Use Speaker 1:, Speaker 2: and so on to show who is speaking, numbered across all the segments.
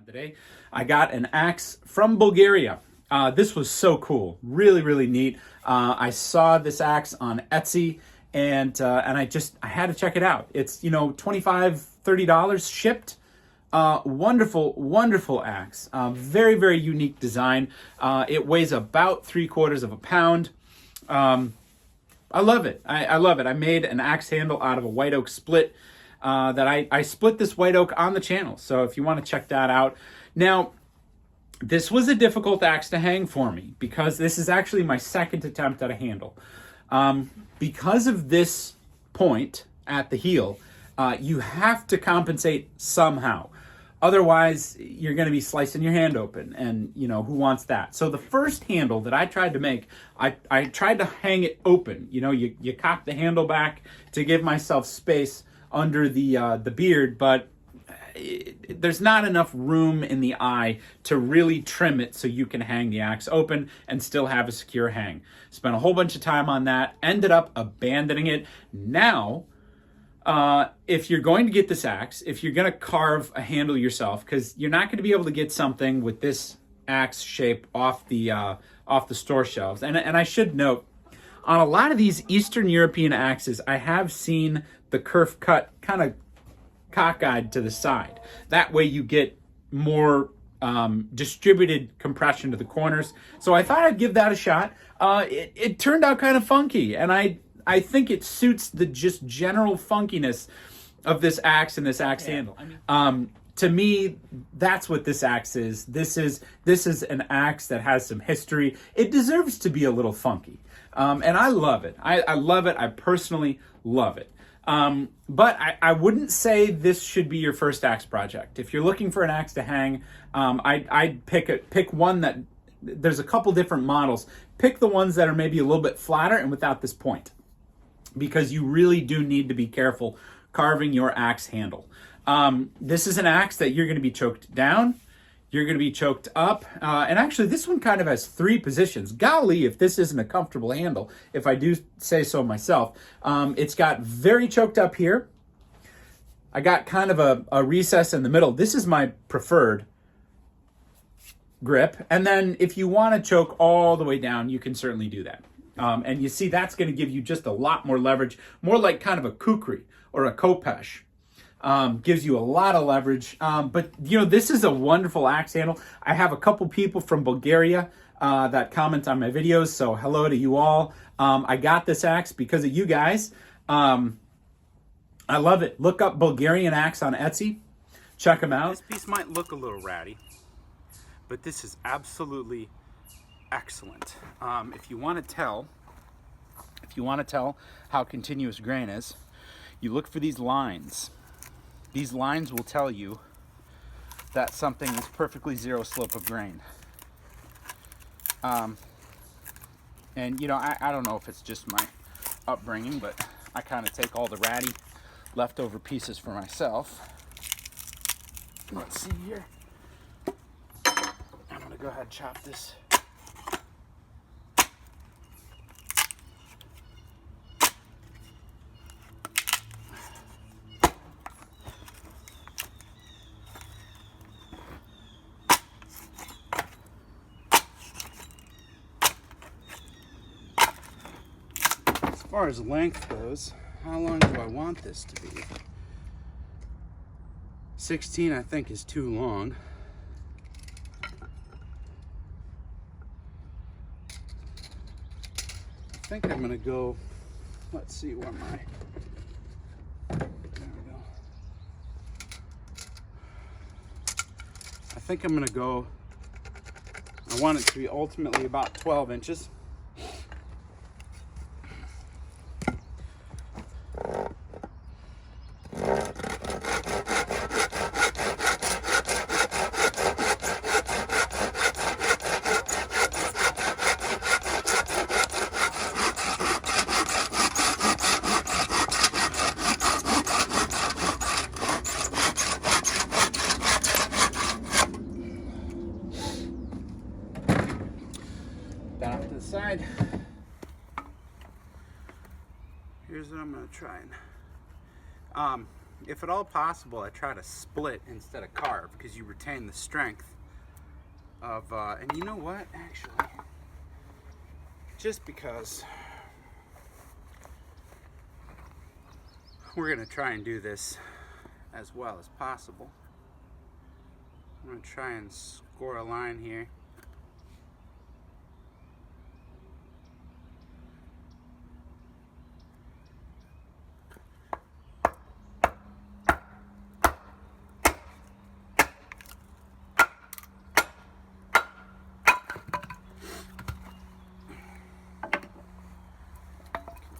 Speaker 1: Today, I got an axe from Bulgaria. This was so cool, really neat. I saw this axe on Etsy, and I had to check it out. It's $25-30 shipped. Wonderful axe. Very unique design. It weighs about 3/4 of a pound. I love it. I love it. I made an axe handle out of a white oak split. That I split this white oak on the channel. So if you want to check that out. Now, this was a difficult axe to hang for me because this is actually my second attempt at a handle. Because of this point at the heel, you have to compensate somehow. Otherwise, you're going to be slicing your hand open, and who wants that? So the first handle that I tried to make, I tried to hang it open. You cock the handle back to give myself space under the beard, but there's not enough room in the eye to really trim it so you can hang the axe open and still have a secure hang. Spent a whole bunch of time on that, ended up abandoning it. Now, if you're going to get this axe, if you're going to carve a handle yourself, because you're not going to be able to get something with this axe shape off the store shelves. And I should note, on a lot of these Eastern European axes, I have seen the kerf cut kind of cockeyed to the side. That way you get more distributed compression to the corners. So I thought I'd give that a shot. It turned out kind of funky, and I think it suits the just general funkiness of this axe and this axe handle. To me, that's what this axe is. This is an axe that has some history. It deserves to be a little funky. And I love it. I love it. I personally love it. But I wouldn't say this should be your first axe project. If you're looking for an axe to hang, I'd pick one that, there's a couple different models. Pick the ones that are maybe a little bit flatter and without this point, because you really do need to be careful carving your axe handle. This is an axe that you're going to be choked down. You're going to be choked up. And actually, this one kind of has 3 positions. Golly, if this isn't a comfortable handle, if I do say so myself. It's got very choked up here. I got kind of a recess in the middle. This is my preferred grip. And then if you want to choke all the way down, you can certainly do that. And you see, that's going to give you just a lot more leverage, more like kind of a kukri or a kopesh. Gives you a lot of leverage. But this is a wonderful axe handle. I have a couple people from Bulgaria that comment on my videos, so hello to you all. I got this axe because of you guys. I love it. Look up Bulgarian axe on Etsy. Check them out.
Speaker 2: This piece might look a little ratty, but this is absolutely excellent. If you want to tell how continuous grain is, you look for these lines. These lines will tell you that something is perfectly zero slope of grain. And I don't know if it's just my upbringing, but I kind of take all the ratty leftover pieces for myself. Let's see here. I'm gonna go ahead and chop this. As far as length goes, how long do I want this to be? 16, I think, is too long. I think I'm gonna go, let's see where my, there we go. I think I'm gonna go, I want it to be ultimately about 12 inches. Down to the side. Here's what I'm gonna try. if at all possible, I try to split instead of carve, because you retain the strength of, and you know what, actually, just because we're gonna try and do this as well as possible, I'm gonna try and score a line here.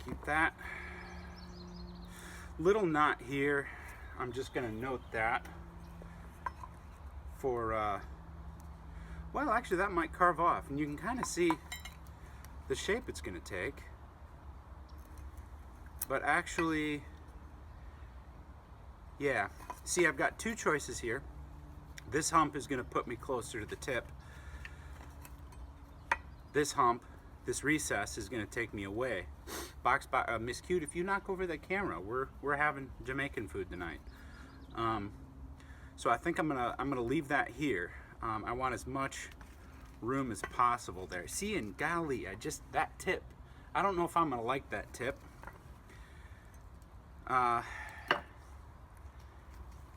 Speaker 2: Keep that little knot here. I'm just gonna note that for well, actually that might carve off, and you can kind of see the shape it's gonna take. But actually, yeah, see, I've got two choices here. This hump is gonna put me closer to the tip. This hump, this recess, is gonna take me away. Miss Cute, if you knock over the camera, we're having Jamaican food tonight. So I think I'm gonna leave that here. I want as much room as possible there. See, and golly, that tip, I don't know if I'm gonna like that tip.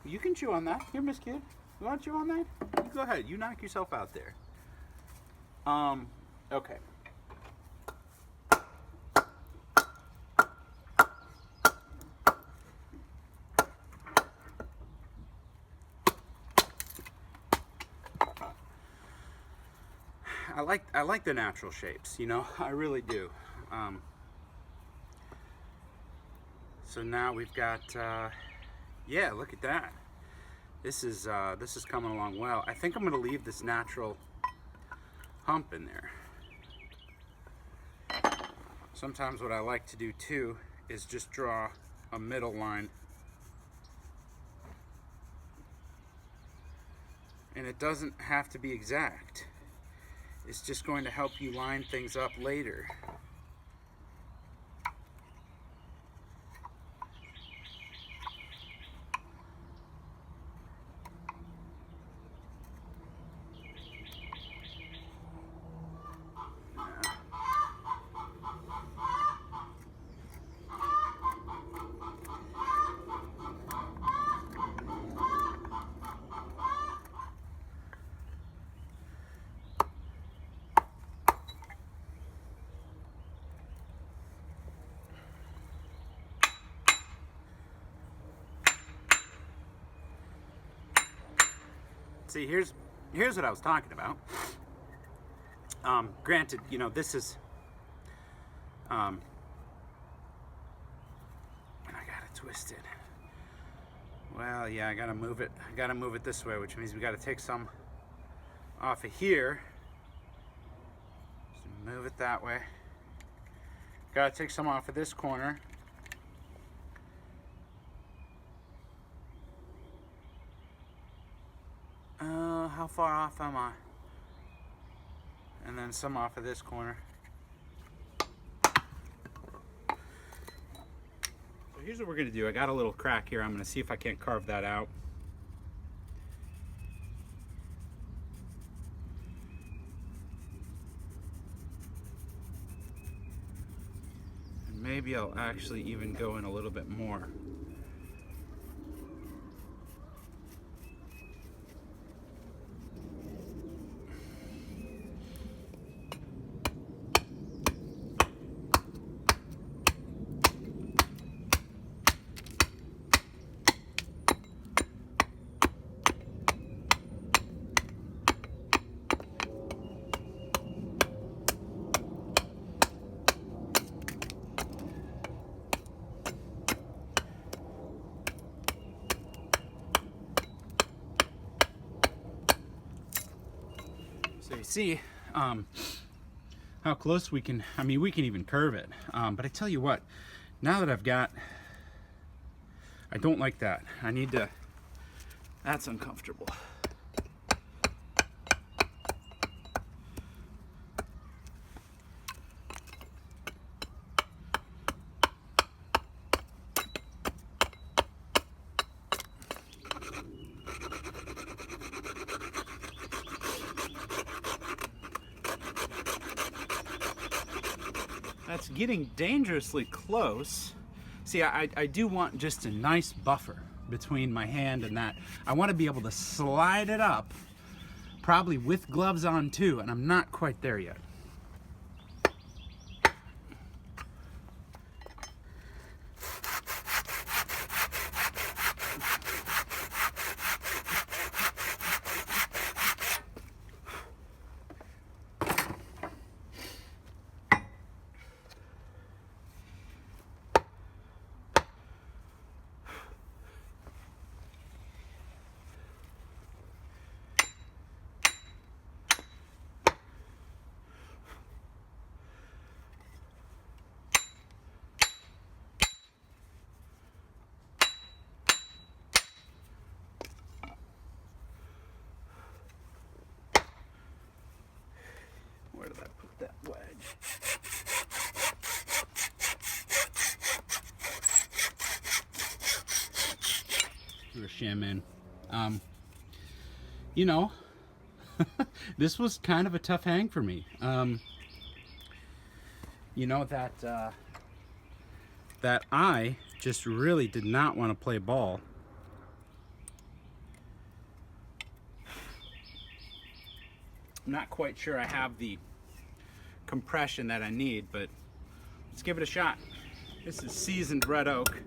Speaker 2: You can chew on that. Here, Miss Kid. You want to chew on that? You go ahead. You knock yourself out there. Okay. I like the natural shapes, you know, I really do. So now we've got, yeah, look at that. This is coming along well. I think I'm gonna leave this natural hump in there. Sometimes what I like to do too is just draw a middle line. And it doesn't have to be exact. It's just going to help you line things up later. See, here's what I was talking about. Granted, you know, this is, I got it twisted. Well, yeah, I gotta move it. I gotta move it this way, which means we gotta take some off of here. Just move it that way. Gotta take some off of this corner. How far off am I? And then some off of this corner. So here's what we're gonna do. I got a little crack here. I'm gonna see if I can't carve that out. And maybe I'll actually even go in a little bit more. So you see how close we can, I mean, we can even curve it. But I tell you what, now that I've got, I don't like that. I need to, that's uncomfortable. that's getting dangerously close. See, I do want just a nice buffer between my hand and that. I want to be able to slide it up, probably with gloves on too, and I'm not quite there yet. Where did I put that wedge? We're shamming. You know, this was kind of a tough hang for me. You know, that I just really did not want to play ball. I'm not quite sure I have the compression that I need, but let's give it a shot. This is seasoned red oak.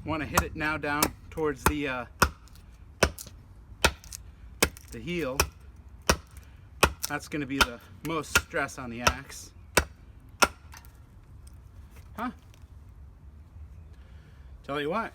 Speaker 2: Want to hit it now down towards the heel. That's going to be the most stress on the axe. Huh? Tell you what.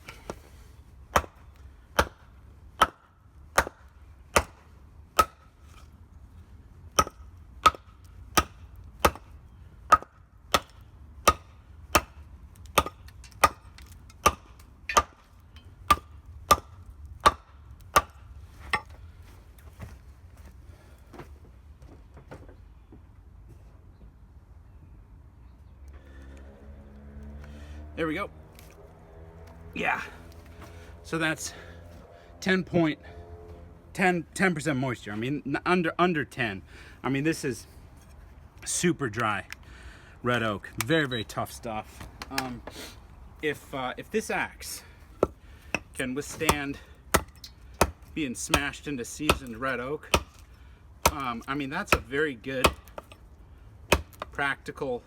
Speaker 2: There we go. Yeah. So that's 10% moisture. I mean, under 10. I mean, this is super dry red oak. Very, very tough stuff. If this axe can withstand being smashed into seasoned red oak, I mean, that's a very good practical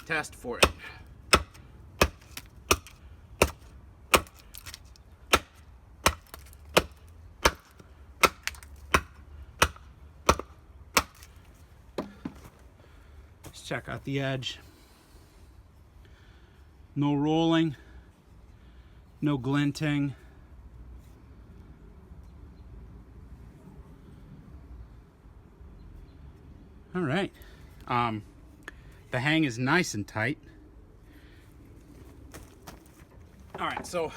Speaker 2: test for it. Check out the edge. No rolling, no glinting. All right. The hang is nice and tight. All right, so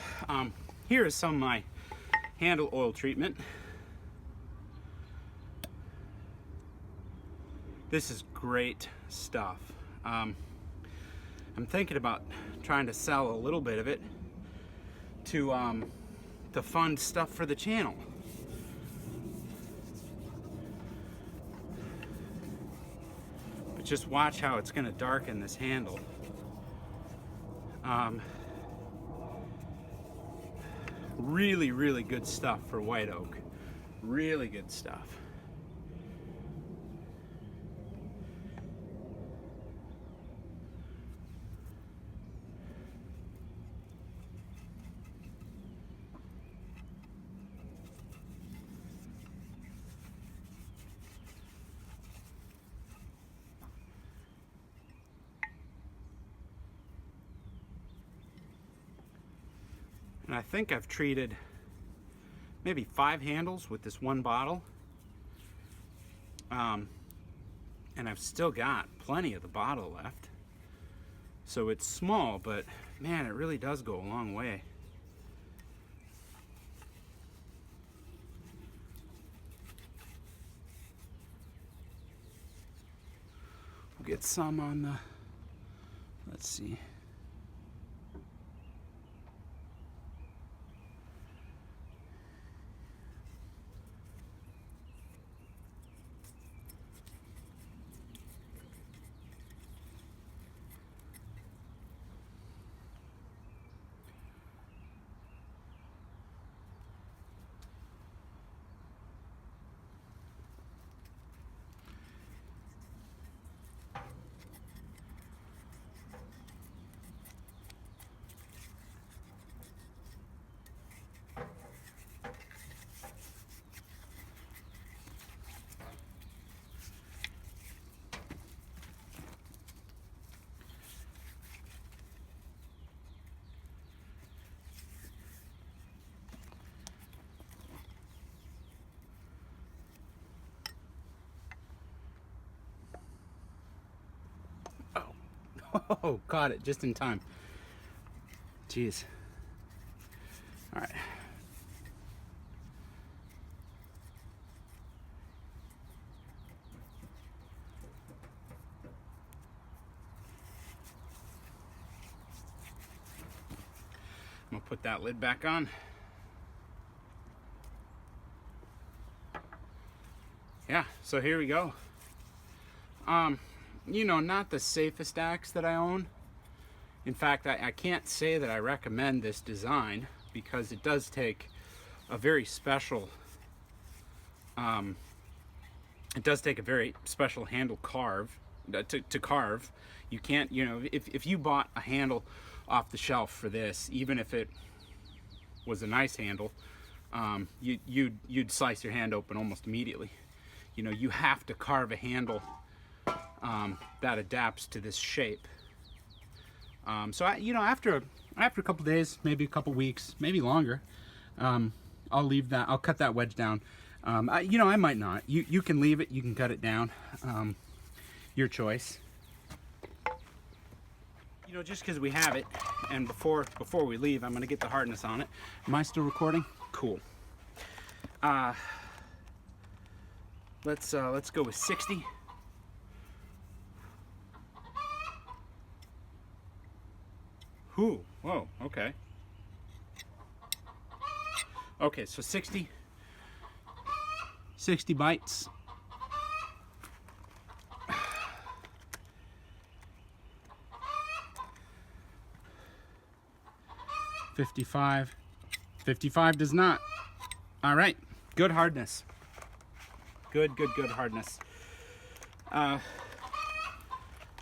Speaker 2: here is some of my handle oil treatment. This is great stuff. I'm thinking about trying to sell a little bit of it to fund stuff for the channel. But just watch how it's going to darken this handle. Really, really good stuff for white oak. Really good stuff. And I think I've treated maybe 5 handles with this one bottle. And I've still got plenty of the bottle left. So it's small, but man, it really does go a long way. We'll get some on the, let's see. Oh, caught it just in time. Jeez. All right. I'm gonna put that lid back on. Yeah, so here we go. You know, not the safest axe that I own. In fact, I can't say that I recommend this design because it does take a very special, it does take a very special handle to carve. You can't, you know, if you bought a handle off the shelf for this, even if it was a nice handle, you'd slice your hand open almost immediately. You know, you have to carve a handle that adapts to this shape. So you know, after a couple days, maybe a couple weeks, maybe longer, I'll leave that. I'll cut that wedge down. You know, I might not. You can leave it. You can cut it down. Your choice. You know, just because we have it, and before we leave, I'm gonna get the hardness on it. Am I still recording? Cool. Let's go with 60. Ooh, whoa, okay. Okay, so 60 bites. 55. 55 does not. All right, good hardness. Good hardness.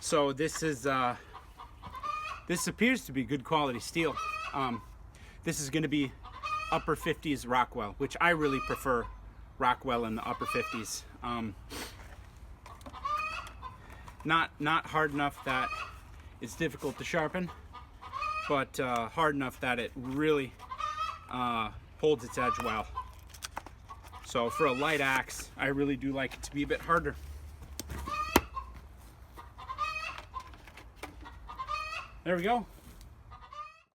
Speaker 2: So this is this appears to be good quality steel. This is going to be upper 50s Rockwell, which I really prefer Rockwell in the upper 50s. Not hard enough that it's difficult to sharpen, but hard enough that it really holds its edge well. So for a light axe, I really do like it to be a bit harder. There we go.